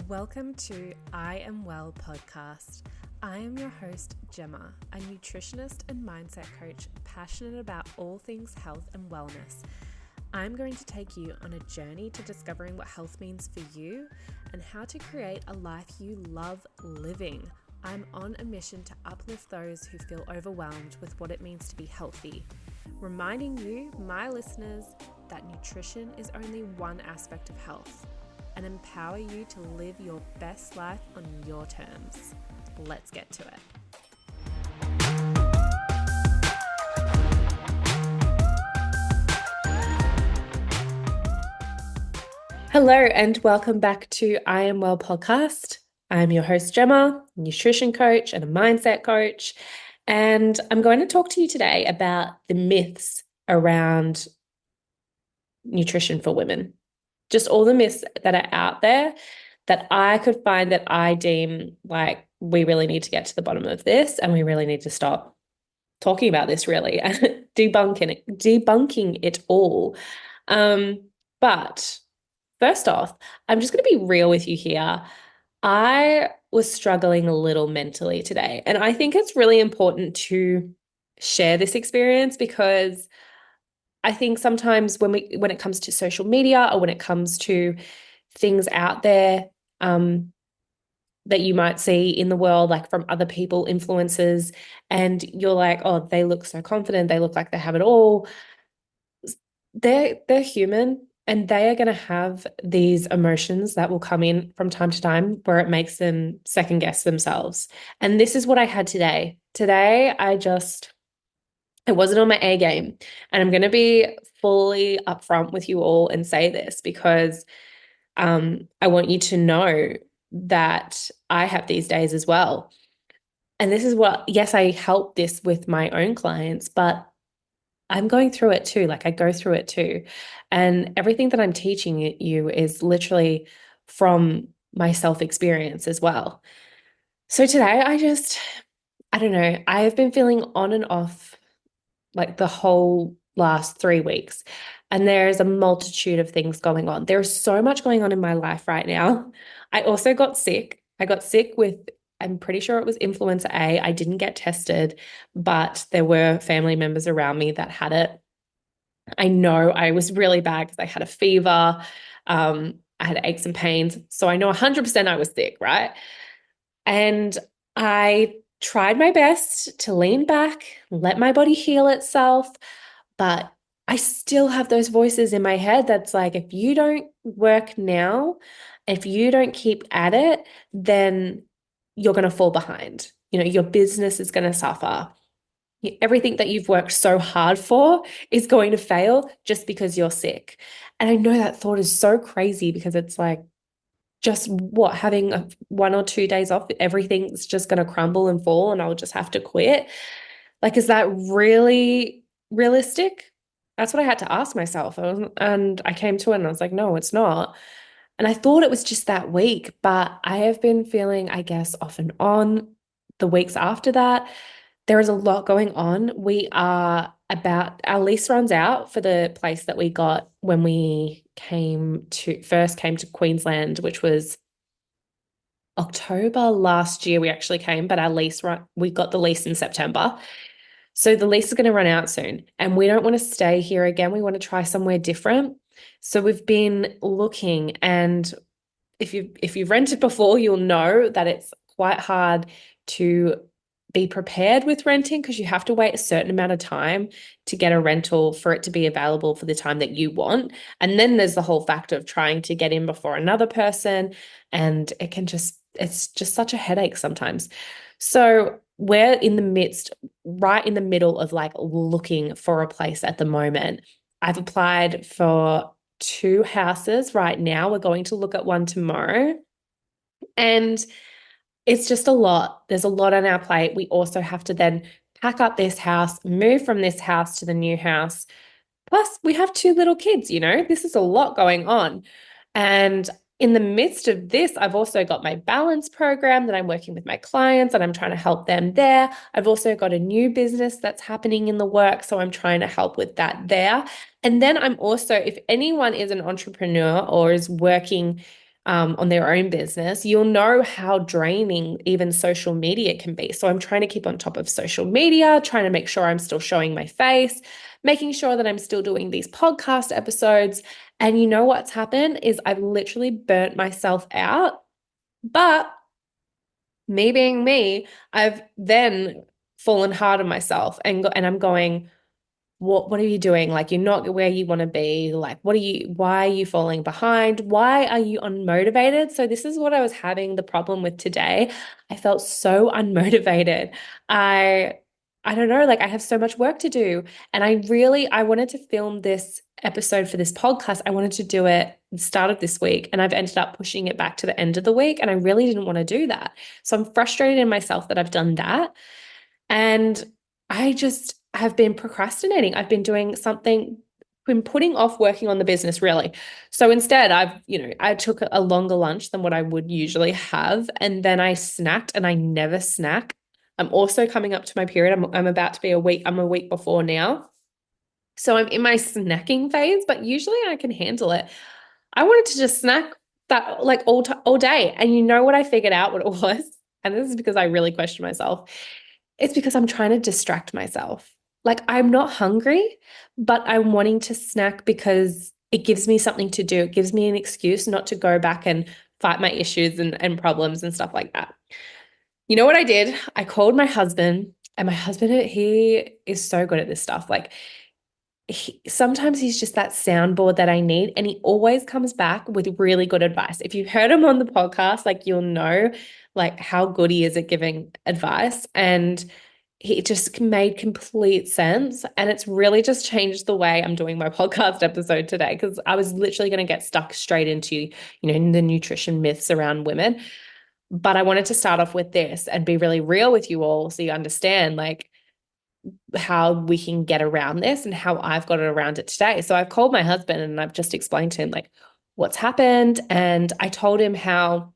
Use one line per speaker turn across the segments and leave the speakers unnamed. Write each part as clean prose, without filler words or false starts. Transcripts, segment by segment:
Welcome to I Am Well podcast. I am your host, Gemma, a nutritionist and mindset coach passionate about all things health and wellness. I'm going to take you on a journey to discovering what health means for you and how to create a life you love living. I'm on a mission to uplift those who feel overwhelmed with what it means to be healthy, reminding you, my listeners, that nutrition is only one aspect of health, and empower you to live your best life on your terms. Let's get to it. Hello and welcome back to I Am Well podcast. I'm your host, Gemma, nutrition coach and a mindset coach. And I'm going to talk to you today about the myths around nutrition for women. Just all the myths that are out there that I could find that I deem like we really need to get to the bottom of this and we really need to stop talking about this really and debunking it all. But first off, I'm just going to be real with you here. I was struggling a little mentally today, and I think it's really important to share this experience because I think sometimes when it comes to social media or when it comes to things out there that you might see in the world, like from other people, influencers, and you're like, oh, they look so confident, they look like they have it all. They're human, and they are going to have these emotions that will come in from time to time where it makes them second guess themselves. And this is what I had today. Today, I wasn't on my A game. And I'm going to be fully upfront with you all and say this because I want you to know that I have these days as well. And this is what, yes, I help this with my own clients, but I'm going through it too. Like I go through it too. And everything that I'm teaching you is literally from my self-experience as well. So today I don't know, I have been feeling on and off like the whole last 3 weeks. And there's a multitude of things going on. There's so much going on in my life right now. I also got sick. I got sick with, I'm pretty sure it was influenza A. I didn't get tested, but there were family members around me that had it. I know I was really bad because I had a fever. I had aches and pains. So I know 100% I was sick, right? And I tried my best to lean back, let my body heal itself, but I still have those voices in my head that's like, if you don't work now, if you don't keep at it, then you're going to fall behind. You know, your business is going to suffer. Everything that you've worked so hard for is going to fail just because you're sick. And I know that thought is so crazy because it's like, just what, having 1 or 2 days off, everything's just going to crumble and fall and I'll just have to quit. Like, is that really realistic? That's what I had to ask myself. And I came to it and I was like, no, it's not. And I thought it was just that week, but I have been feeling, I guess, off and on the weeks after that. There is a lot going on. Our lease runs out for the place that we got when we first came to Queensland, which was October last year. We actually came, but we got the lease in September. So the lease is going to run out soon and we don't want to stay here again. We want to try somewhere different. So we've been looking, and if you've rented before, you'll know that it's quite hard to be prepared with renting because you have to wait a certain amount of time to get a rental for it to be available for the time that you want. And then there's the whole factor of trying to get in before another person, and it's just such a headache sometimes. So we're right in the middle of like looking for a place at the moment. I've applied for 2 houses right now. We're going to look at one tomorrow. And it's just a lot. There's a lot on our plate. We also have to then pack up this house, move from this house to the new house. Plus, we have 2 little kids, this is a lot going on. And in the midst of this, I've also got my balance program that I'm working with my clients and I'm trying to help them there. I've also got a new business that's happening in the work, so I'm trying to help with that there. And then I'm also, if anyone is an entrepreneur or is working on their own business, you'll know how draining even social media can be. So I'm trying to keep on top of social media, trying to make sure I'm still showing my face, making sure that I'm still doing these podcast episodes. And you know what's happened is I've literally burnt myself out. But me being me, I've then fallen hard on myself and I'm going, what are you doing? Like you're not where you want to be. Like why are you falling behind? Why are you unmotivated? So this is what I was having the problem with today. I felt so unmotivated. I I don't know, like I have so much work to do. And I wanted to film this episode for this podcast. I wanted to do it the start of this week, and I've ended up pushing it back to the end of the week. And I really didn't want to do that. So I'm frustrated in myself that I've done that. And I just have been procrastinating. I've been doing something, been putting off working on the business really. So instead, I took a longer lunch than what I would usually have. And then I snacked, and I never snack. I'm also coming up to my period. I'm about to be I'm a week before now. So I'm in my snacking phase, but usually I can handle it. I wanted to just snack that like all day. And you know what I figured out what it was? And this is because I really questioned myself. It's because I'm trying to distract myself. Like I'm not hungry, but I'm wanting to snack because it gives me something to do. It gives me an excuse not to go back and fight my issues and problems and stuff like that. You know what I did? I called my husband, and my husband, he is so good at this stuff. Like sometimes he's just that soundboard that I need. And he always comes back with really good advice. If you've heard him on the podcast, like you'll know like how good he is at giving advice. And he just made complete sense. And it's really just changed the way I'm doing my podcast episode today. Cause I was literally going to get stuck straight into, the nutrition myths around women. But I wanted to start off with this and be really real with you all so you understand like how we can get around this and how I've got it around it today. So I've called my husband and I've just explained to him like what's happened. And I told him how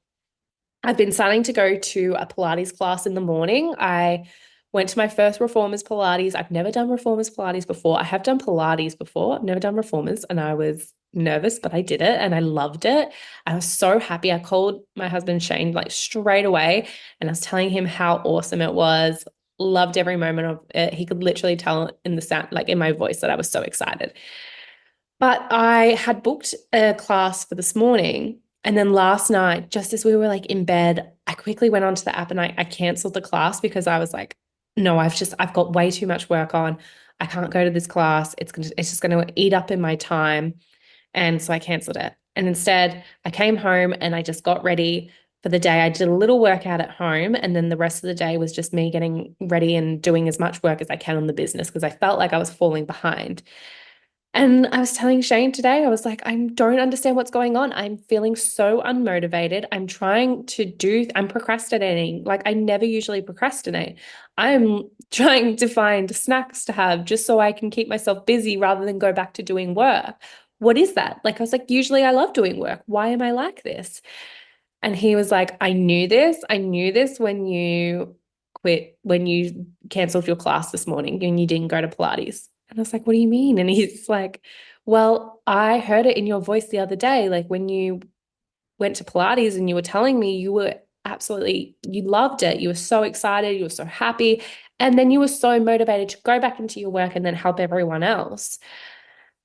I've been starting to go to a Pilates class in the morning. I went to my first Reformers Pilates. I've never done Reformers Pilates before. I have done Pilates before. I've never done Reformers, and I was nervous, but I did it and I loved it. I was so happy. I called my husband Shane like straight away and I was telling him how awesome it was. Loved every moment of it. He could literally tell in the sound, like in my voice, that I was so excited. But I had booked a class for this morning. And then last night, just as we were like in bed, I quickly went onto the app and I canceled the class because I was like, no, I've got way too much work on. I can't go to this class. It's just going to eat up in my time. And so I canceled it. And instead, I came home and I just got ready for the day. I did a little workout at home. And then the rest of the day was just me getting ready and doing as much work as I can on the business because I felt like I was falling behind. And I was telling Shane today, I was like, I don't understand what's going on. I'm feeling so unmotivated. I'm procrastinating. Like I never usually procrastinate. I'm trying to find snacks to have just so I can keep myself busy rather than go back to doing work. What is that? Like I was like, usually I love doing work. Why am I like this? And he was like, I knew this. I knew this when you canceled your class this morning and you didn't go to Pilates. And I was like, what do you mean? And he's like, well, I heard it in your voice the other day. Like when you went to Pilates and you were telling me you loved it. You were so excited. You were so happy. And then you were so motivated to go back into your work and then help everyone else.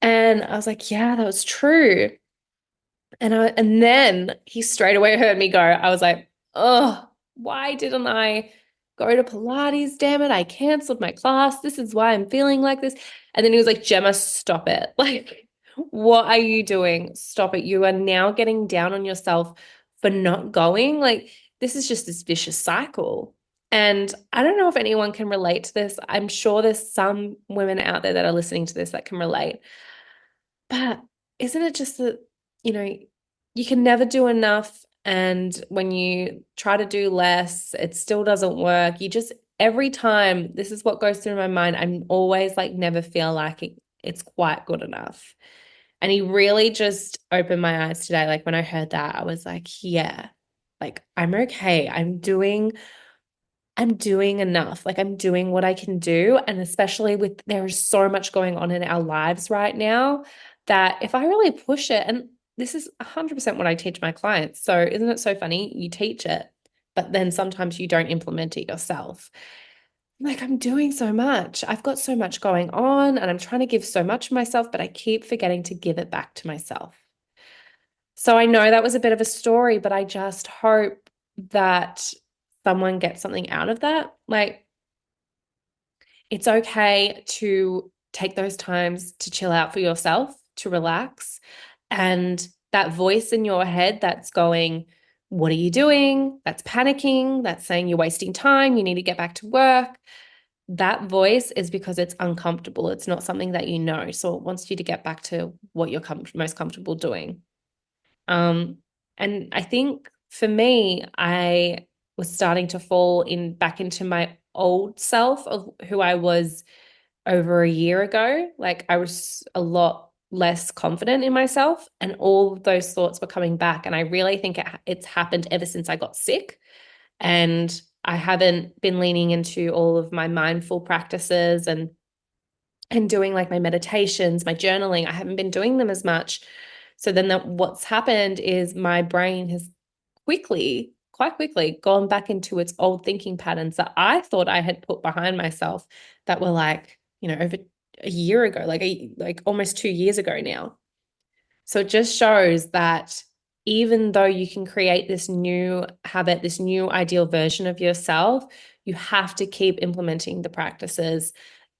And I was like, yeah, that was true. And then he straight away heard me go. I was like, oh, why didn't I go to Pilates? Damn it. I canceled my class. This is why I'm feeling like this. And then he was like, Gemma, stop it. Like, what are you doing? Stop it. You are now getting down on yourself for not going. Like, this is just this vicious cycle. And I don't know if anyone can relate to this. I'm sure there's some women out there that are listening to this that can relate. But isn't it just that, you know, you can never do enough. And when you try to do less, it still doesn't work. Every time, this is what goes through my mind. I'm always like, never feel like it's quite good enough. And he really just opened my eyes today. Like when I heard that, I was like, yeah, like I'm okay. I'm doing enough. Like I'm doing what I can do. And especially there is so much going on in our lives right now that if I really push it, and this is 100% what I teach my clients. So isn't it so funny? You teach it, but then sometimes you don't implement it yourself. Like, I'm doing so much. I've got so much going on and I'm trying to give so much of myself, but I keep forgetting to give it back to myself. So I know that was a bit of a story, but I just hope that someone gets something out of that. Like, it's okay to take those times to chill out for yourself, to relax. And that voice in your head that's going, what are you doing? That's panicking. That's saying you're wasting time. You need to get back to work. That voice is because it's uncomfortable. It's not something that you know. So it wants you to get back to what you're most comfortable doing. Um, and I think for me, I was starting to fall in back into my old self of who I was over a year ago. Like I was a lot less confident in myself, and all of those thoughts were coming back. And I really think it's happened ever since I got sick. And I haven't been leaning into all of my mindful practices and doing like my meditations, my journaling. I haven't been doing them as much. So then what's happened is my brain has quite quickly, gone back into its old thinking patterns that I thought I had put behind myself that were like, over a year ago, like almost 2 years ago now. So it just shows that even though you can create this new habit, this new ideal version of yourself, you have to keep implementing the practices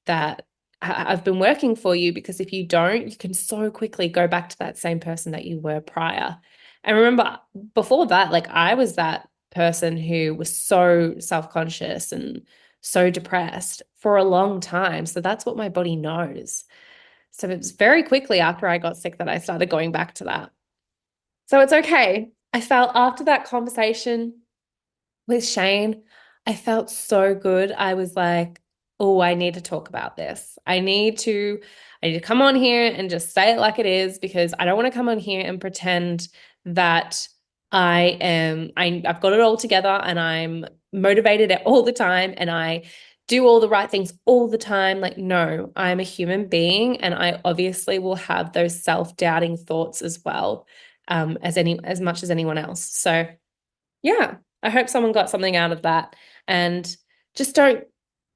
that have been working for you, because if you don't, you can so quickly go back to that same person that you were prior. And remember, before that, like I was that person who was so self-conscious and so depressed for a long time. So that's what my body knows. So it was very quickly after I got sick that I started going back to that. So it's okay. I felt after that conversation with Shane, I felt so good. I was like, oh, I need to talk about this. I need to come on here and just say it like it is, because I don't want to come on here and pretend that I've got it all together and I'm motivated all the time and I do all the right things all the time. Like, no, I'm a human being and I obviously will have those self-doubting thoughts as well, as much as anyone else. So yeah, I hope someone got something out of that. And just don't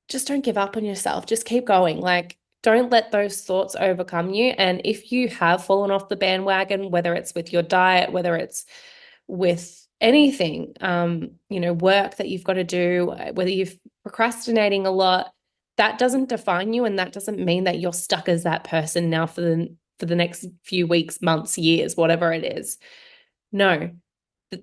just don't give up on yourself. Just keep going. Like, don't let those thoughts overcome you. And if you have fallen off the bandwagon, whether it's with your diet, whether it's with anything, work that you've got to do, whether you're procrastinating a lot, that doesn't define you, and that doesn't mean that you're stuck as that person now for the next few weeks, months, years, whatever it is. No,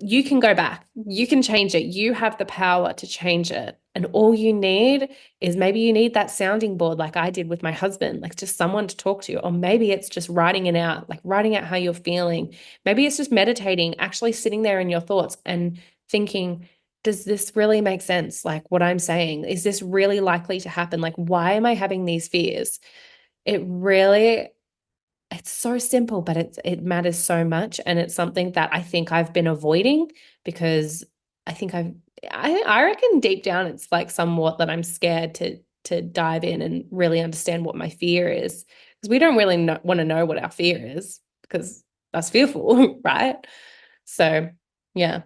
you can go back. You can change it. You have the power to change it. And all you need is, maybe you need that sounding board like I did with my husband, like just someone to talk to. Or maybe it's just writing it out, like writing out how you're feeling. Maybe it's just meditating, actually sitting there in your thoughts and thinking, does this really make sense? Like what I'm saying, is this really likely to happen? Like, why am I having these fears? It really it's so simple, but it matters so much. And it's something that I think I've been avoiding, because I think I reckon deep down it's like somewhat that I'm scared to dive in and really understand what my fear is. Because we don't really want to know what our fear is, because that's fearful, right? So yeah,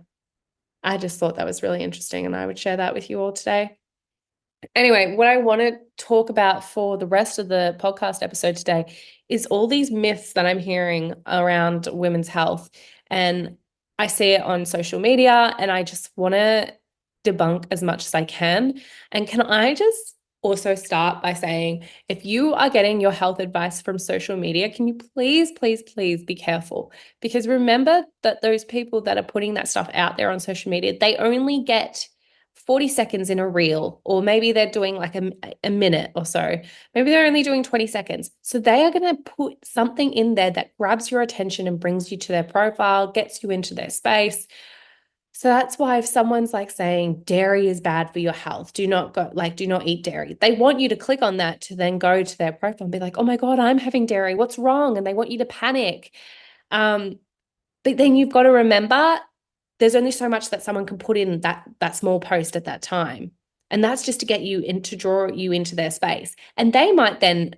I just thought that was really interesting and I would share that with you all today. Anyway, what I want to talk about for the rest of the podcast episode today is all these myths that I'm hearing around women's health. And I see it on social media and I just want to debunk as much as I can. And can I just also start by saying, if you are getting your health advice from social media, can you please, please, please be careful? Because remember that those people that are putting that stuff out there on social media, they only get 40 seconds in a reel, or maybe they're doing like a minute or so. Maybe they're only doing 20 seconds. So they are going to put something in there that grabs your attention and brings you to their profile, gets you into their space. So that's why if someone's like saying dairy is bad for your health, do not eat dairy. They want you to click on that to then go to their profile and be like, oh my God, I'm having dairy. What's wrong? And they want you to panic. But then you've got to remember there's only so much that someone can put in that small post at that time. And that's just to get you in, to draw you into their space. And they might then,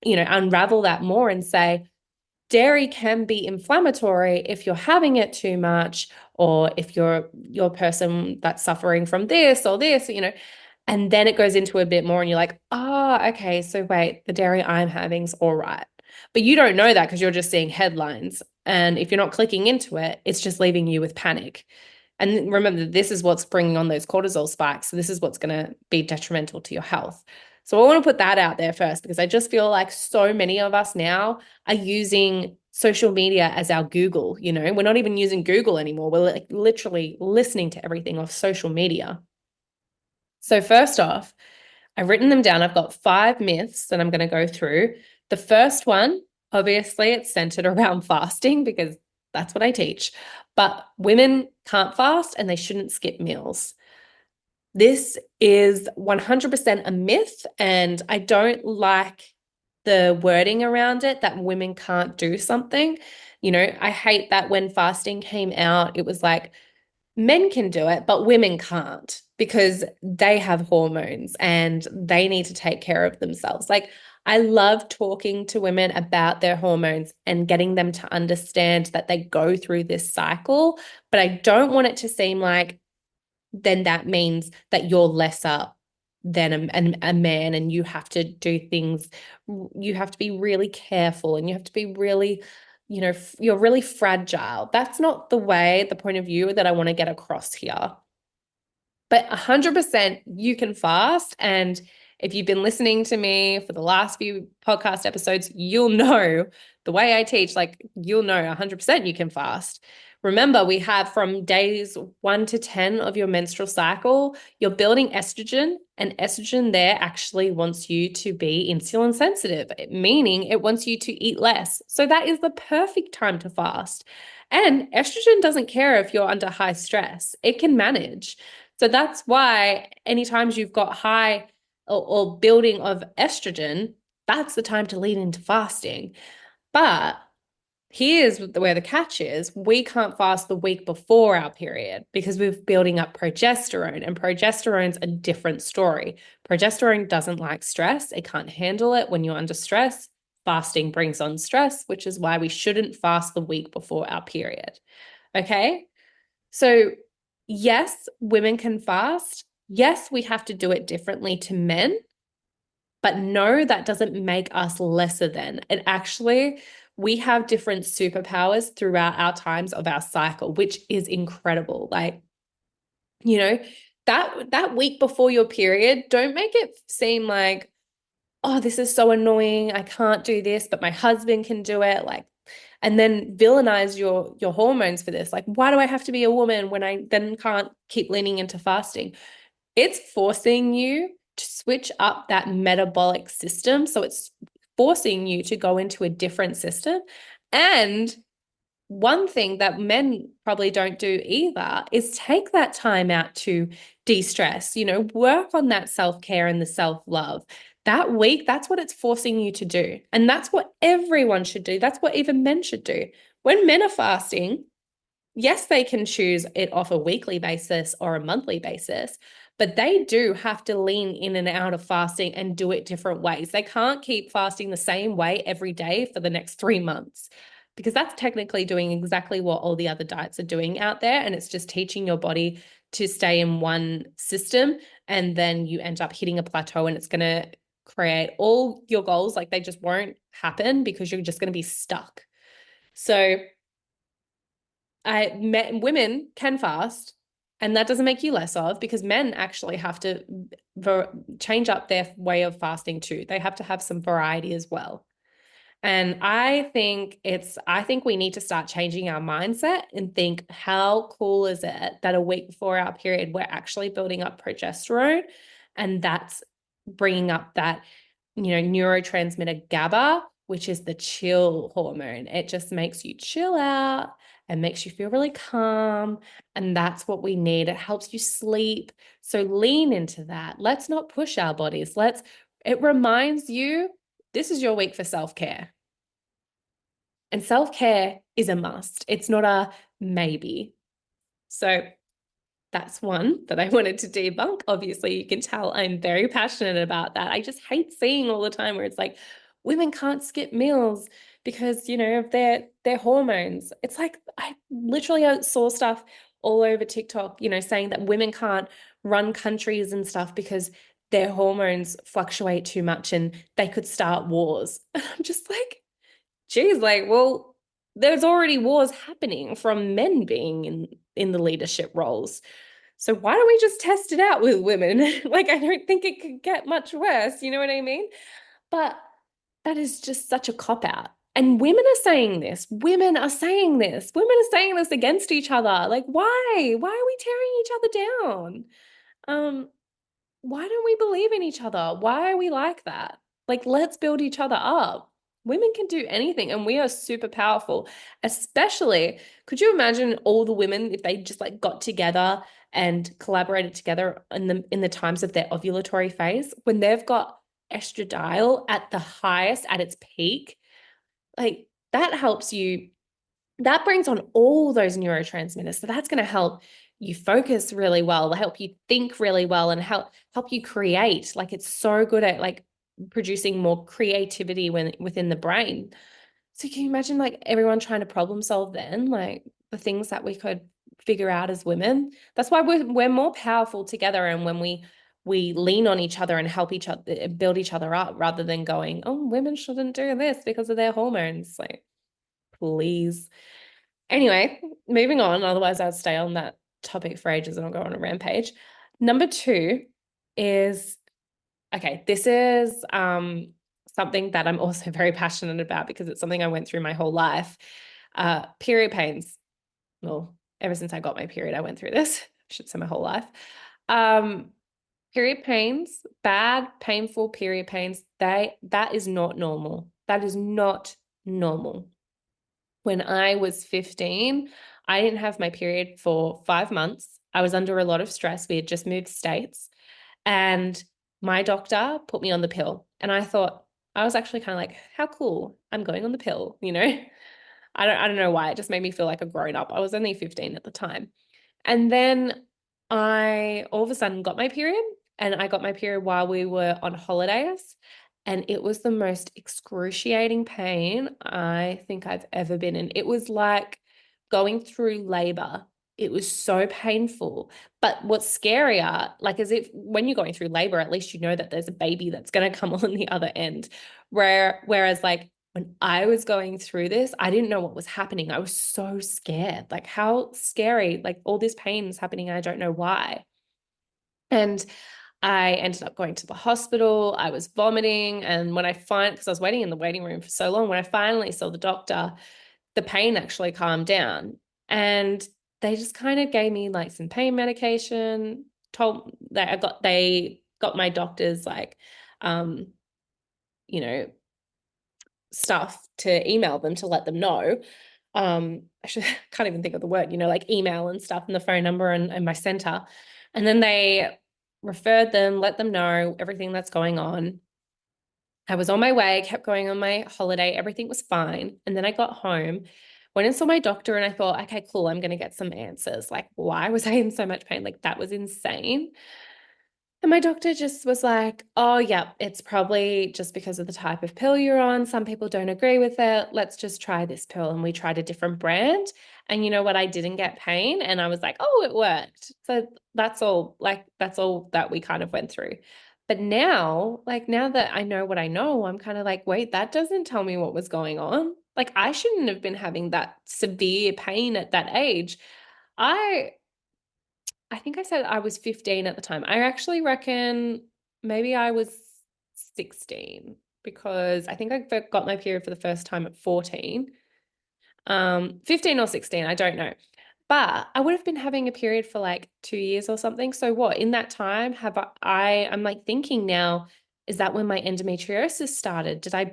unravel that more and say, dairy can be inflammatory if you're having it too much, or if you're a person that's suffering from this or this, and then it goes into a bit more and you're like, oh, okay, so wait, the dairy I'm having's all right. But you don't know that because you're just seeing headlines. And if you're not clicking into it, it's just leaving you with panic. And remember, this is what's bringing on those cortisol spikes. So this is what's going to be detrimental to your health. So I want to put that out there first because I just feel like so many of us now are using social media as our Google. We're not even using Google anymore. We're like literally listening to everything off social media. So first off, I've written them down. I've got 5 myths that I'm going to go through. The first one, obviously, it's centered around fasting because that's what I teach. But women can't fast and they shouldn't skip meals. This is 100% a myth, and I don't like the wording around it that women can't do something. I hate that when fasting came out, it was like, men can do it, but women can't because they have hormones and they need to take care of themselves. Like, I love talking to women about their hormones and getting them to understand that they go through this cycle, but I don't want it to seem like then that means that you're lesser than a man and you have to do things, you have to be really careful and you have to be really, you're really fragile. That's not the point of view that I want to get across here. But 100% you can fast. And if you've been listening to me for the last few podcast episodes, you'll know the way I teach, like you'll know 100% you can fast. Remember, we have from days 1 to 10 of your menstrual cycle, you're building estrogen, and estrogen there actually wants you to be insulin sensitive, meaning it wants you to eat less. So that is the perfect time to fast. And estrogen doesn't care if you're under high stress, it can manage. So that's why anytime you've got high or building of estrogen, that's the time to lean into fasting. But here's where the catch is. We can't fast the week before our period because we're building up progesterone, and progesterone's a different story. Progesterone doesn't like stress. It can't handle it when you're under stress. Fasting brings on stress, which is why we shouldn't fast the week before our period. Okay? So, yes, women can fast. Yes, we have to do it differently to men, but no, that doesn't make us lesser than. It actually, we have different superpowers throughout our times of our cycle, which is incredible. Like, you know, that week before your period, don't make it seem like, oh, this is so annoying. I can't do this, but my husband can do it. Like, and then villainize your hormones for this. Like, why do I have to be a woman when I then can't keep leaning into fasting? It's forcing you to switch up that metabolic system. So it's forcing you to go into a different system. And one thing that men probably don't do either is take that time out to de-stress, work on that self-care and the self-love. That week, that's what it's forcing you to do. And that's what everyone should do. That's what even men should do. When men are fasting, yes, they can choose it off a weekly basis or a monthly basis, but they do have to lean in and out of fasting and do it different ways. They can't keep fasting the same way every day for the next 3 months because that's technically doing exactly what all the other diets are doing out there. And it's just teaching your body to stay in one system. And then you end up hitting a plateau and it's going to create all your goals. Like they just won't happen because you're just going to be stuck. So women can fast, and that doesn't make you less of because men actually have to change up their way of fasting too. They have to have some variety as well. And I think we need to start changing our mindset and think, how cool is it that a week before our period, we're actually building up progesterone, and that's bringing up that, neurotransmitter GABA, which is the chill hormone. It just makes you chill out and makes you feel really calm. And that's what we need. It helps you sleep. So lean into that. Let's not push our bodies. It reminds you this is your week for self-care. And self-care is a must. It's not a maybe. So that's one that I wanted to debunk. Obviously, you can tell I'm very passionate about that. I just hate seeing all the time where it's like, women can't skip meals. because, of their hormones. It's like I literally saw stuff all over TikTok, saying that women can't run countries and stuff because their hormones fluctuate too much and they could start wars. And I'm just like, geez, like, well, there's already wars happening from men being in the leadership roles. So why don't we just test it out with women? Like, I don't think it could get much worse. You know what I mean? But that is just such a cop out. And women are saying this. Women are saying this. Women are saying this against each other. Like, why? Why are we tearing each other down? Um, why don't we believe in each other? Why are we like that? Like, let's build each other up. Women can do anything, and we are super powerful. Especially, could you imagine all the women if they just like got together and collaborated together in the times of their ovulatory phase when they've got estradiol at the highest, at its peak? Like that helps you, that brings on all those neurotransmitters. So that's going to help you focus really well, help you think really well, and help you create. Like it's so good at like producing more creativity within the brain. So can you imagine like everyone trying to problem solve then, like the things that we could figure out as women? That's why we're more powerful together, and when we lean on each other and help each other build each other up rather than going, oh, women shouldn't do this because of their hormones. Like, please. Anyway, moving on, otherwise I'd stay on that topic for ages and I'll go on a rampage. Number two is, okay, this is something that I'm also very passionate about because it's something I went through my whole life. Period pains. Well, ever since I got my period, I went through this. I should say my whole life. Um, Period pains, bad, painful period pains, that is not normal. That is not normal. When I was 15, I didn't have my period for 5 months. I was under a lot of stress. We had just moved states, and my doctor put me on the pill. And I thought, I was actually kind of like, how cool. I'm going on the pill, I don't know why. It just made me feel like a grown up. I was only 15 at the time. And then I all of a sudden got my period, and I got my period while we were on holidays. And it was the most excruciating pain I think I've ever been in. It was like going through labor. It was so painful. But what's scarier, like as if when you're going through labor, at least you know that there's a baby that's going to come on the other end. Whereas like when I was going through this, I didn't know what was happening. I was so scared. Like, how scary, like all this pain is happening. I don't know why. And I ended up going to the hospital. I was vomiting. And because I was waiting in the waiting room for so long, when I finally saw the doctor, the pain actually calmed down. And they just kind of gave me like some pain medication, told that they got my doctors like, um, you know, stuff to email them to let them know. I can't even think of the word, like email and stuff and the phone number and my center. And then they referred them, let them know everything that's going on. I was on my way, kept going on my holiday. Everything was fine. And then I got home, went and saw my doctor, and I thought, okay, cool, I'm going to get some answers. Like, why was I in so much pain? Like, that was insane. And my doctor just was like, oh, yeah, it's probably just because of the type of pill you're on. Some people don't agree with it. Let's just try this pill. And we tried a different brand. And you know what? I didn't get pain. And I was like, oh, it worked. So that's all that we kind of went through. But now, like now that I know what I know, I'm kind of like, wait, that doesn't tell me what was going on. Like I shouldn't have been having that severe pain at that age. I I think I said I was 15 at the time. I actually reckon maybe I was 16 because I think I got my period for the first time at 14. 15 or 16, I don't know. But I would have been having a period for like 2 years or something. So what, in that time, I'm like thinking now, is that when my endometriosis started? Did I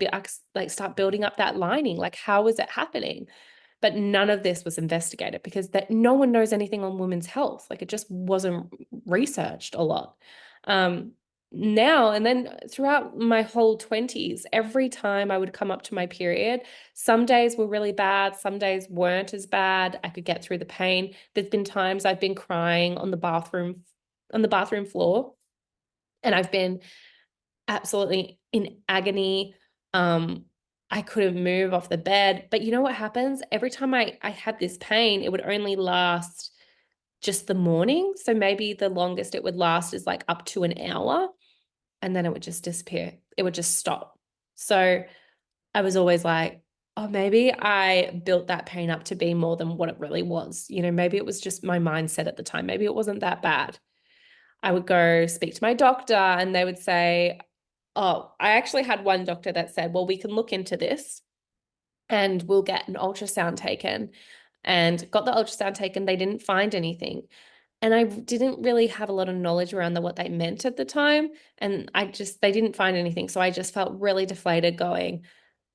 like start building up that lining? Like, how was it happening? But none of this was investigated because that no one knows anything on women's health. Like it just wasn't researched a lot. Um, Now and then throughout my whole 20s, every time I would come up to my period, some days were really bad, some days weren't as bad. I could get through the pain. There's been times I've been crying on the bathroom floor, and I've been absolutely in agony. I couldn't move off the bed. But you know what happens? Every time I had this pain, it would only last just the morning. So maybe the longest it would last is like up to an hour, and then it would just disappear. It would just stop. So I was always like, oh, maybe I built that pain up to be more than what it really was. Maybe it was just my mindset at the time. Maybe it wasn't that bad. I would go speak to my doctor and they would say, oh, I actually had one doctor that said, well, we can look into this and we'll get an ultrasound taken. And got the ultrasound taken. They didn't find anything. And I didn't really have a lot of knowledge around what they meant at the time. And they didn't find anything. So I just felt really deflated going,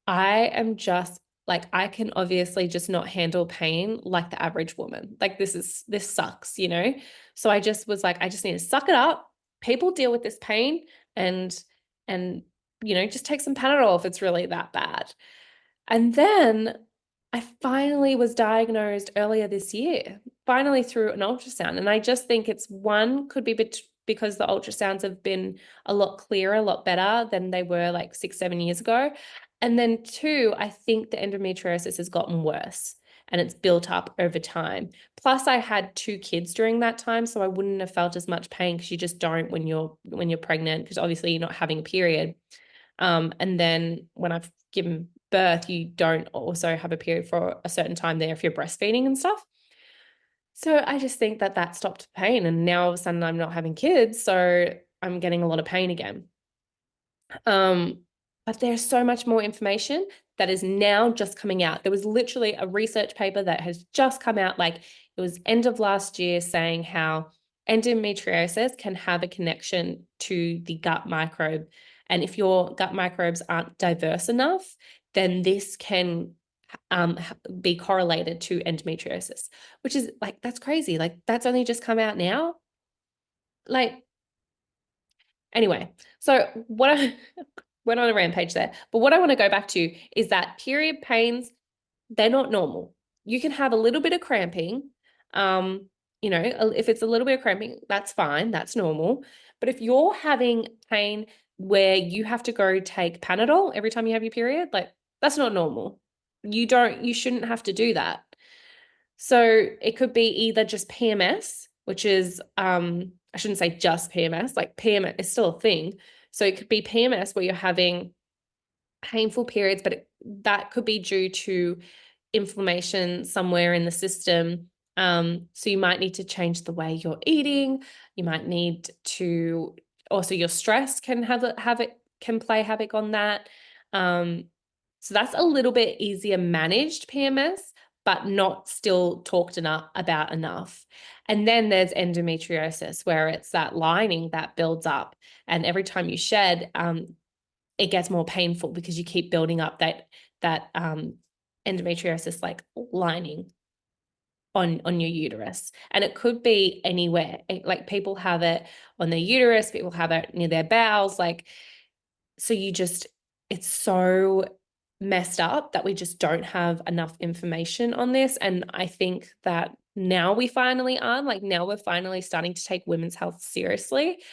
I am just like, I can obviously just not handle pain like the average woman. Like, this sucks, you know? So I just was like, I just need to suck it up. People deal with this pain and, and, just take some Panadol if it's really that bad. And then I finally was diagnosed earlier this year, finally through an ultrasound. And I just think it's one, could be because the ultrasounds have been a lot clearer, a lot better than they were like 6, 7 years ago. And then two, I think the endometriosis has gotten worse and it's built up over time. Plus, I had 2 kids during that time, so I wouldn't have felt as much pain because you just don't when you're pregnant, because obviously you're not having a period. And then when I've given birth, you don't also have a period for a certain time there if you're breastfeeding and stuff. So I just think that stopped pain. And now all of a sudden I'm not having kids. So I'm getting a lot of pain again. Um, but there's so much more information that is now just coming out. There was literally a research paper that has just come out, like it was end of last year, saying how endometriosis can have a connection to the gut microbe. And if your gut microbes aren't diverse enough, then this can be correlated to endometriosis, which is like, that's crazy. Like, that's only just come out now. Like, anyway, so what I went on a rampage there, but what I want to go back to is that period pains, they're not normal. You can have a little bit of cramping. Um, if it's a little bit of cramping, that's fine, that's normal. But if you're having pain where you have to go take Panadol every time you have your period, like that's not normal. You shouldn't have to do that. So it could be either just PMS, which is I shouldn't say just PMS, like PMS is still a thing. So it could be PMS where you're having painful periods, but that could be due to inflammation somewhere in the system. So you might need to change the way you're eating. You might need to also, your stress can have it can play havoc on that. So that's a little bit easier managed PMS, but not still talked about enough. And then there's endometriosis, where it's that lining that builds up, and every time you shed, it gets more painful because you keep building up that endometriosis like lining on your uterus. And it could be anywhere. Like people have it on their uterus, people have it near their bowels. Like, so it's so messed up that we just don't have enough information on this. And I think that now we finally are, like now we're finally starting to take women's health seriously.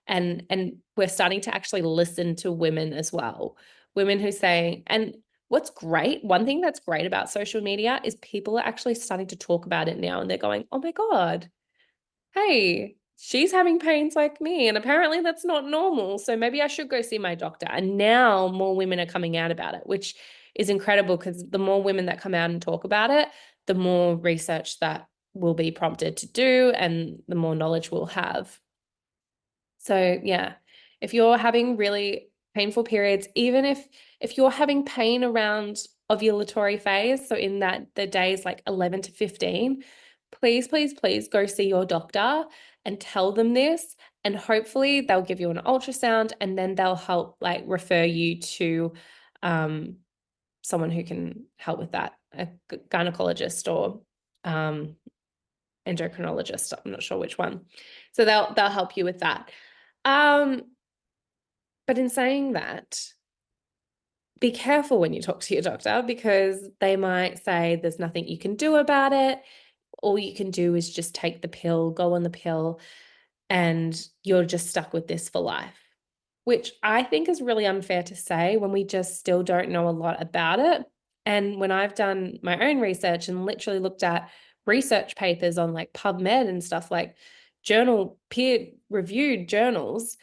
And we're starting to actually listen to women as well. Women who say, and what's great, one thing that's great about social media is people are actually starting to talk about it now, and they're going, oh my God, hey, she's having pains like me. And apparently that's not normal. So maybe I should go see my doctor. And now more women are coming out about it, which is incredible, because the more women that come out and talk about it, the more research that will be prompted to do and the more knowledge we'll have. So yeah, if you're having really painful periods, even if you're having pain around ovulatory phase, so in that the days like 11 to 15, please, please, please go see your doctor and tell them this. And hopefully they'll give you an ultrasound, and then they'll help like refer you to um, someone who can help with that, a gynecologist or um, endocrinologist. I'm not sure which one. So they'll help you with that. Um, but in saying that, be careful when you talk to your doctor, because they might say there's nothing you can do about it. All you can do is just take the pill, go on the pill, and you're just stuck with this for life, which I think is really unfair to say when we just still don't know a lot about it. And when I've done my own research and literally looked at research papers on like PubMed and stuff like journal peer reviewed journals,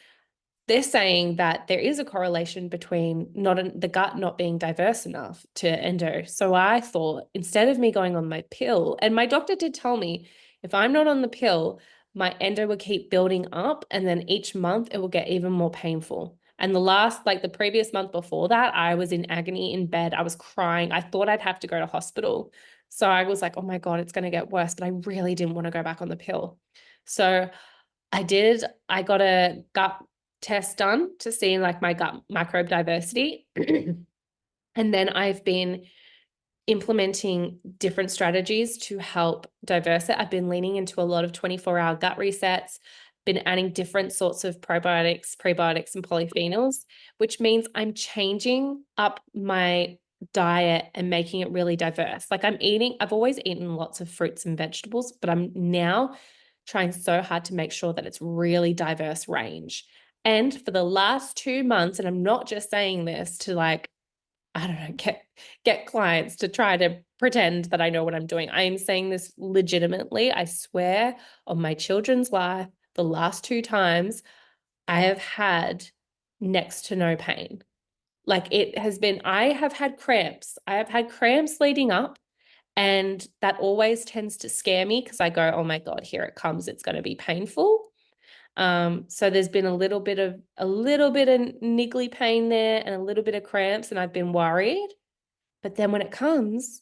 they're saying that there is a correlation between the gut not being diverse enough to endo. So I thought instead of me going on my pill, and my doctor did tell me if I'm not on the pill, my endo will keep building up, and then each month it will get even more painful. And like the previous month before that, I was in agony in bed. I was crying. I thought I'd have to go to hospital. So I was like, oh my God, it's going to get worse. But I really didn't want to go back on the pill. So I did. I got a gut test done to see like my gut microbe diversity. And then I've been implementing different strategies to help diverse it. I've been leaning into a lot of 24-hour gut resets, been adding different sorts of probiotics, prebiotics, and polyphenols, which means I'm changing up my diet and making it really diverse. Like I've always eaten lots of fruits and vegetables, but I'm now trying so hard to make sure that it's really diverse range. And for the last 2 months, and I'm not just saying this to like, I don't know, get clients to try to pretend that I know what I'm doing. I am saying this legitimately. I swear on my children's life, the last 2 times I have had next to no pain. Like it has been, I have had cramps. I have had cramps leading up, and that always tends to scare me because I go, oh my God, here it comes. It's going to be painful. So there's been a little bit of niggly pain there and a little bit of cramps, and I've been worried. But then when it comes,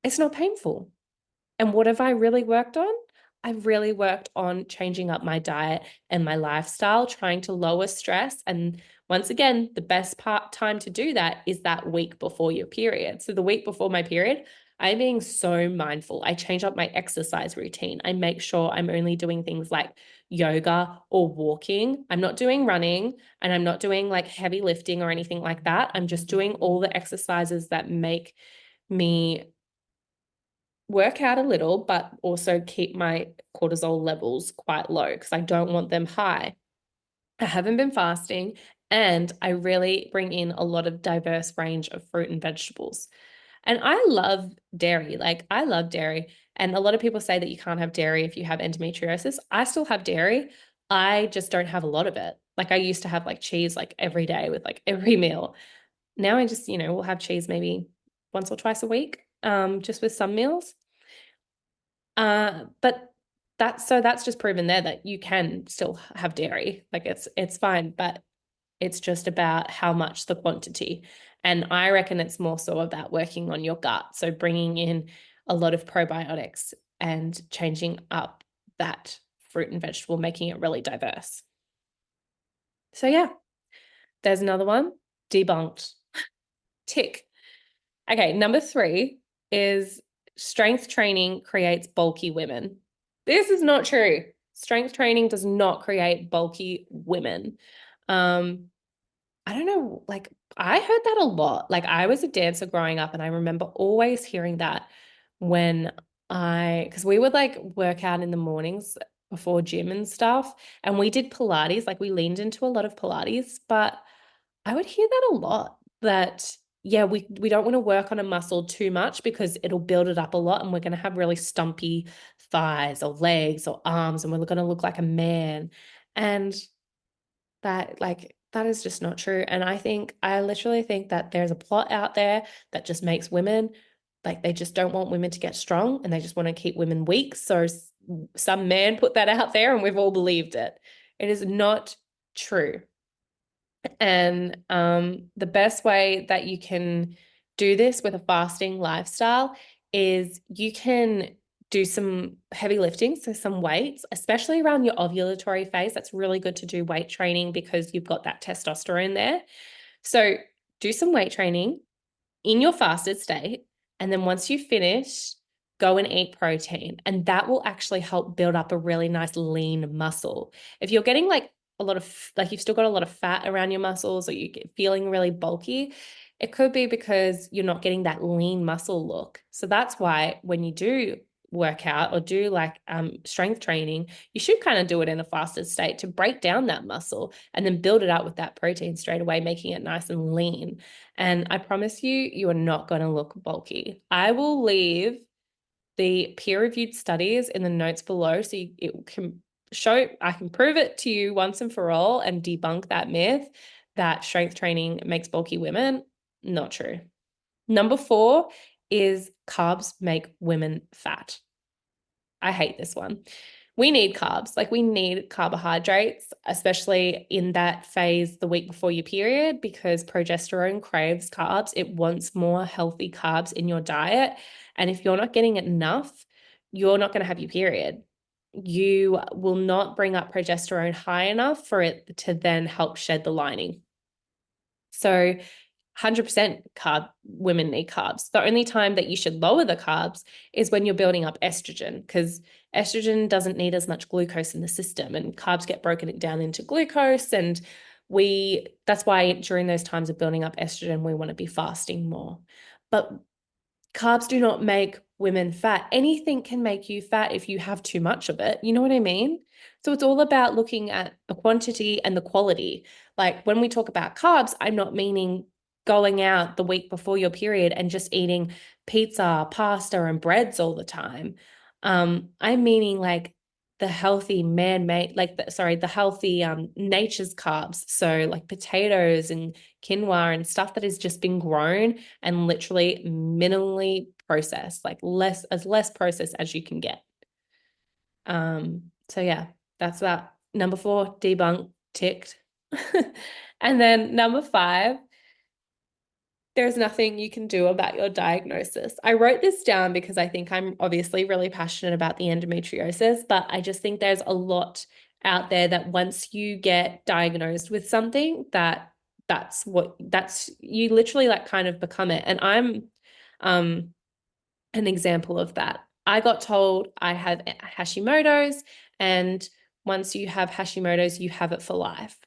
it's not painful. And what have I really worked on? I've really worked on changing up my diet and my lifestyle, trying to lower stress. And once again, the best time to do that is that week before your period. So the week before my period, I'm being so mindful. I change up my exercise routine. I make sure I'm only doing things like yoga or walking. I'm not doing running, and I'm not doing like heavy lifting or anything like that. I'm just doing all the exercises that make me work out a little, but also keep my cortisol levels quite low because I don't want them high. I haven't been fasting, and I really bring in a lot of diverse range of fruit and vegetables. And I love dairy. Like I love dairy. And a lot of people say that you can't have dairy if you have endometriosis. I still have dairy. I just don't have a lot of it. Like I used to have like cheese like every day with like every meal. Now I just, will have cheese maybe once or twice a week, just with some meals. But that's just proven there that you can still have dairy. Like it's fine, but it's just about how much the quantity. And I reckon it's more so about working on your gut. So bringing in a lot of probiotics and changing up that fruit and vegetable, making it really diverse. So yeah, there's another one. Debunked. Tick. Okay, number 3 is strength training creates bulky women. This is not true. Strength training does not create bulky women. I don't know, like I heard that a lot. Like I was a dancer growing up, and I remember always hearing that when because we would like work out in the mornings before gym and stuff, and we did Pilates, like we leaned into a lot of Pilates, but I would hear that a lot that yeah, we don't want to work on a muscle too much because it'll build it up a lot, and we're going to have really stumpy thighs or legs or arms, and we're going to look like a man. And that is just not true. And I literally think that there's a plot out there that just makes women like they just don't want women to get strong, and they just want to keep women weak. So some man put that out there and we've all believed it. It is not true. And the best way that you can do this with a fasting lifestyle is you can do some heavy lifting, so some weights, especially around your ovulatory phase. That's really good to do weight training because you've got that testosterone there. So do some weight training in your fasted state. And then once you finish, go and eat protein. And that will actually help build up a really nice lean muscle. If you're getting like a lot of, like you've still got a lot of fat around your muscles, or you're feeling really bulky, it could be because you're not getting that lean muscle look. So that's why when you do workout or do like strength training, you should kind of do it in a fasted state to break down that muscle and then build it up with that protein straight away, making it nice and lean. And I promise you, you are not going to look bulky. I will leave the peer-reviewed studies in the notes below so it can show, I can prove it to you once and for all and debunk that myth that strength training makes bulky women. Not true. Number 4 is carbs make women fat. I hate this one. We need carbs. Like we need carbohydrates, especially in that phase the week before your period, because progesterone craves carbs. It wants more healthy carbs in your diet. And if you're not getting enough, you're not going to have your period. You will not bring up progesterone high enough for it to then help shed the lining. So 100% carb women need carbs. The only time that you should lower the carbs is when you're building up estrogen, because estrogen doesn't need as much glucose in the system, and carbs get broken down into glucose. And that's why during those times of building up estrogen, we want to be fasting more. But carbs do not make women fat. Anything can make you fat if you have too much of it. You know what I mean? So it's all about looking at the quantity and the quality. Like when we talk about carbs, I'm not meaning going out the week before your period and just eating pizza, pasta, and breads all the time. I'm meaning like the healthy man-made, like the healthy nature's carbs. So like potatoes and quinoa and stuff that has just been grown and literally minimally processed, like less processed as you can get. So yeah, that's that. Number 4, debunk, ticked. And then number 5, there's nothing you can do about your diagnosis. I wrote this down because I think I'm obviously really passionate about the endometriosis, but I just think there's a lot out there that once you get diagnosed with something, that's you literally like kind of become it. And I'm an example of that. I got told I have Hashimoto's, and once you have Hashimoto's, you have it for life.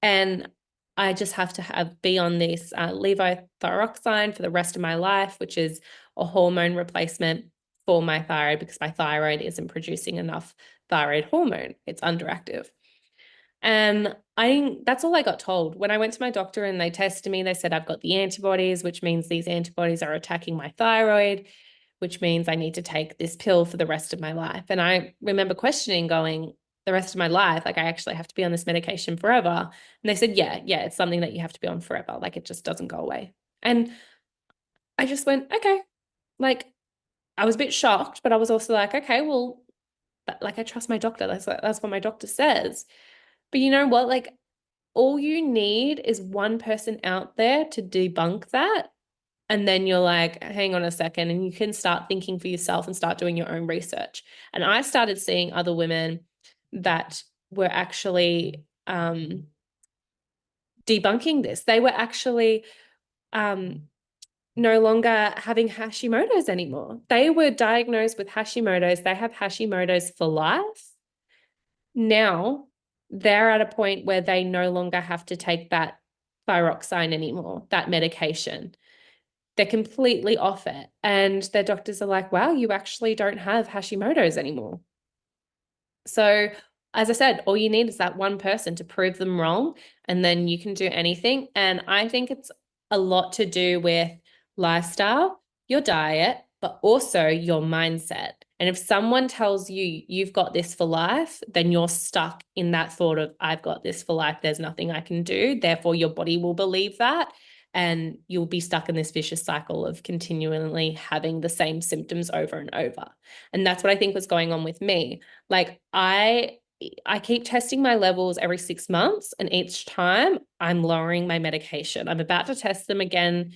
And I just have to be on this levothyroxine for the rest of my life, which is a hormone replacement for my thyroid because my thyroid isn't producing enough thyroid hormone. It's underactive. And that's all I got told. When I went to my doctor and they tested me, they said I've got the antibodies, which means these antibodies are attacking my thyroid, which means I need to take this pill for the rest of my life. And I remember questioning, going, the rest of my life, like I actually have to be on this medication forever. And they said, yeah, it's something that you have to be on forever. Like it just doesn't go away. And I just went, okay. Like I was a bit shocked, but I was also like, okay, well, like I trust my doctor. That's what my doctor says. But you know what? Like all you need is one person out there to debunk that. And then you're like, hang on a second, and you can start thinking for yourself and start doing your own research. And I started seeing other women that were actually debunking this. They were actually no longer having Hashimoto's anymore. They were diagnosed with Hashimoto's. They have Hashimoto's for life. Now they're at a point where they no longer have to take that thyroxine anymore, that medication. They're completely off it. And their doctors are like, wow, you actually don't have Hashimoto's anymore. So, as I said, all you need is that one person to prove them wrong, and then you can do anything. And I think it's a lot to do with lifestyle, your diet, but also your mindset. And if someone tells you you've got this for life, then you're stuck in that thought of, I've got this for life. There's nothing I can do. Therefore, your body will believe that. And you'll be stuck in this vicious cycle of continually having the same symptoms over and over. And that's what I think was going on with me. Like I keep testing my levels every 6 months, and each time I'm lowering my medication. I'm about to test them again,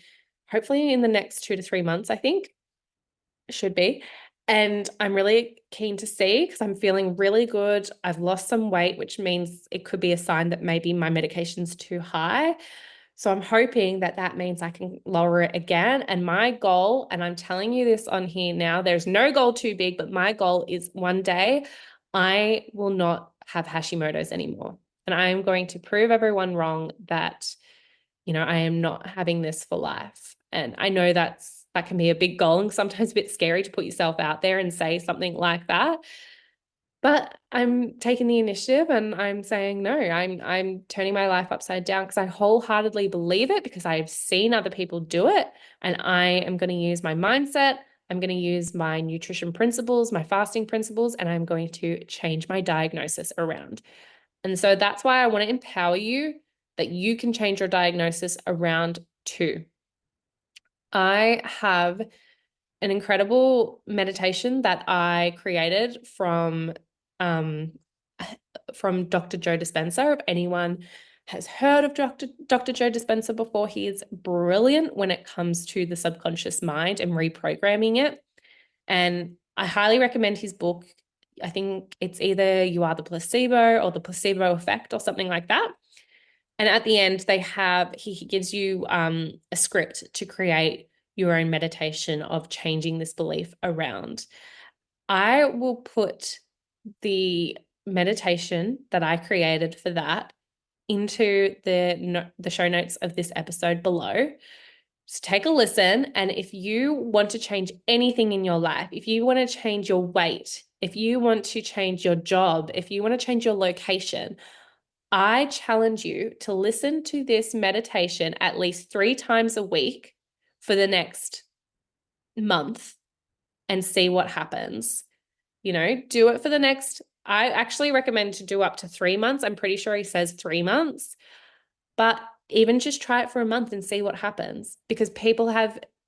hopefully in the next 2 to 3 months, I think. It should be. And I'm really keen to see because I'm feeling really good. I've lost some weight, which means it could be a sign that maybe my medication's too high. So I'm hoping that that means I can lower it again. And my goal, and I'm telling you this on here now, there's no goal too big, but my goal is one day I will not have Hashimoto's anymore. And I am going to prove everyone wrong that, I am not having this for life. And I know that's that can be a big goal and sometimes a bit scary to put yourself out there and say something like that. But I'm taking the initiative and I'm saying no, I'm turning my life upside down because I wholeheartedly believe it, because I've seen other people do it, and I am going to use my mindset. I'm going to use my nutrition principles, my fasting principles, and I'm going to change my diagnosis around. And so that's why I want to empower you that you can change your diagnosis around too. I have an incredible meditation that I created um, from Dr. Joe Dispenza. If anyone has heard of Dr. Joe Dispenza before, he is brilliant when it comes to the subconscious mind and reprogramming it. And I highly recommend his book. I think it's either You Are the Placebo or The Placebo Effect or something like that. And at the end, he gives you a script to create your own meditation of changing this belief around. I will put the meditation that I created for that into the show notes of this episode below. So take a listen. And if you want to change anything in your life, if you want to change your weight, if you want to change your job, if you want to change your location, I challenge you to listen to this meditation at least 3 times a week for the next month and see what happens. Do it for the next, I actually recommend to do up to 3 months. I'm pretty sure he says 3 months, but even just try it for a month and see what happens. Because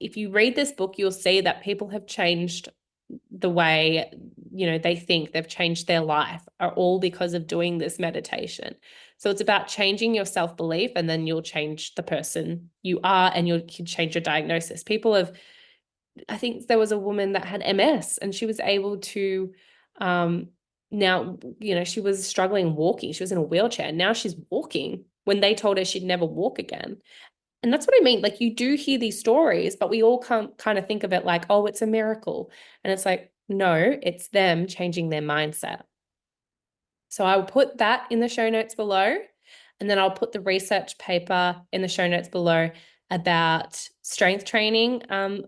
if you read this book, you'll see that people have changed the way, they think. They've changed their life, are all because of doing this meditation. So it's about changing your self-belief, and then you'll change the person you are, and you can change your diagnosis. I think there was a woman that had MS, and she was able to, now, she was struggling walking. She was in a wheelchair. Now she's walking when they told her she'd never walk again. And that's what I mean. Like, you do hear these stories, but we all kind of think of it like, oh, it's a miracle. And it's like, no, it's them changing their mindset. So I'll put that in the show notes below. And then I'll put the research paper in the show notes below about strength training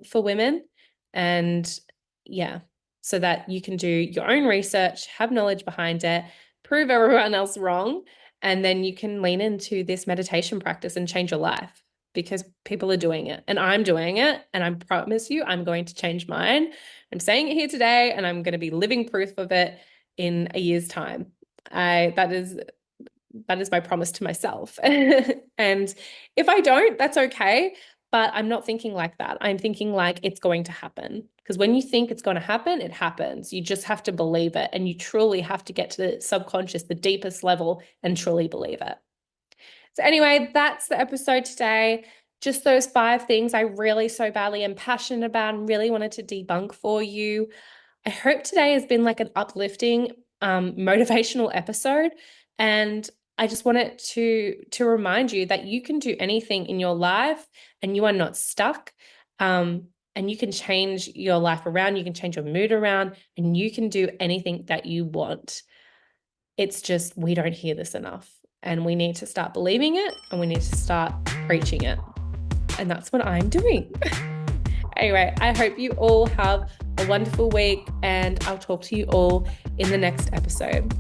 for women. And yeah, so that you can do your own research, have knowledge behind it, prove everyone else wrong, and then you can lean into this meditation practice and change your life, because people are doing it and I'm doing it, and I promise you I'm going to change mine. I'm saying it here today, and I'm going to be living proof of it in a year's time. That is my promise to myself. And if I don't, that's okay. But I'm not thinking like that. I'm thinking like it's going to happen. Because when you think it's going to happen, it happens. You just have to believe it. And you truly have to get to the subconscious, the deepest level, and truly believe it. So anyway, that's the episode today. Just those 5 things I really so badly am passionate about and really wanted to debunk for you. I hope today has been like an uplifting, motivational episode. And I just wanted to remind you that you can do anything in your life and you are not stuck. And you can change your life around, you can change your mood around, and you can do anything that you want. It's just we don't hear this enough, and we need to start believing it, and we need to start preaching it. And that's what I'm doing. Anyway, I hope you all have a wonderful week, and I'll talk to you all in the next episode.